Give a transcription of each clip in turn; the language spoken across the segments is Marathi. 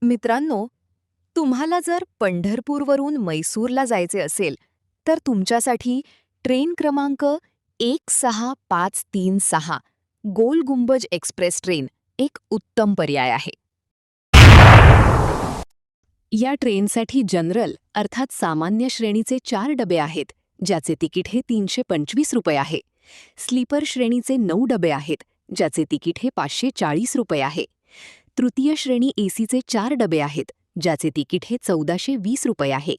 मित्रांनो, तुम्हाला जर पंढरपूरवरून मैसूरला जायचे असेल, तर तुमच्यासाठी ट्रेन क्रमांक 1656 गोल गुंबज एक्सप्रेस ट्रेन एक उत्तम पर्याय आहे. या ट्रेनसाठी जनरल अर्थात सामान्य श्रेणीचे 4 डबे आहेत, ज्याचे तिकीट हे 325 रुपये आहे. स्लीपर श्रेणीचे 9 डबे आहेत, ज्याचे तिकीट हे 540 रुपये आहे. तृतीय श्रेणी एसीचे 4 डबे आहेत, ज्याचे तिकीट हे 1420 रुपये आहे.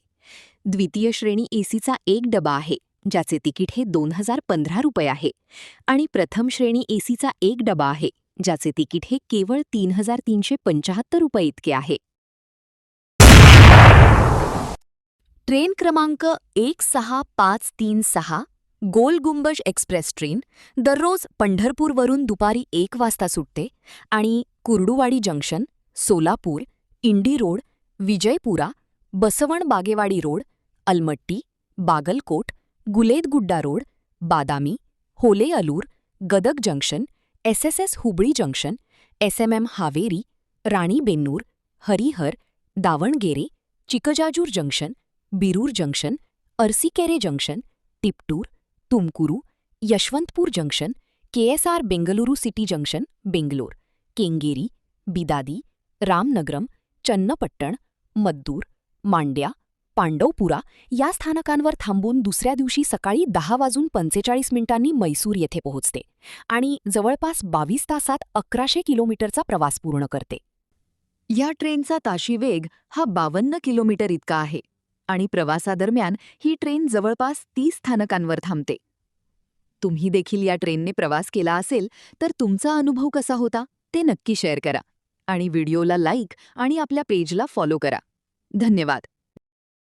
द्वितीय श्रेणी एसीचा 1 डबा आहे, ज्याचे तिकीट हे 2015 रुपये आहे. आणि प्रथम श्रेणी एसीचा 1 डबा आहे, ज्याचे तिकीट हे केवळ 3375 रुपये इतके आहे. ट्रेन क्रमांक 1656 गोल गुंबज एक्सप्रेस ट्रेन दररोज पंढरपूरवरून दुपारी 1 वाजता सुटते आणि Kurduwadi junction, Solapur, Indi road, Vijayapura, Basavana Bagewadi road, Almatti, Bagalkot, Guledgudda road, Badami, Hole Alur, Gadag junction, SSS Hubballi junction, SMM Haveri, Ranebennur, Harihar, Davanagere, Chikjajur junction, Birur junction, Arsikere junction, Tiptur, Tumakuru, Yesvantpur junction, KSR Bengaluru city junction, Bangalore, Kengeri, Bidadi, Ramanagaram, Channapatna, Maddur, Mandya, Pandavapura या स्थानकांवर थांबून दुसऱ्या दिवशी सकाळी 10:45 मैसूर येथे पोहोचते आणि जवळपास 22 तासात 1100 किलोमीटरचा प्रवास पूर्ण करते. या ट्रेनचा ताशी वेग हा 52 किलोमीटर इतका आहे आणि प्रवासादरम्यान ही ट्रेन जवळपास 30 स्थानकांवर थांबते. तुम्ही देखील या ट्रेनने प्रवास केला असेल तर तुमचा अनुभव कसा होता ते नक्की शेअर करा आणि व्हिडिओला लाईक आणि आपल्या पेजला फॉलो करा. धन्यवाद.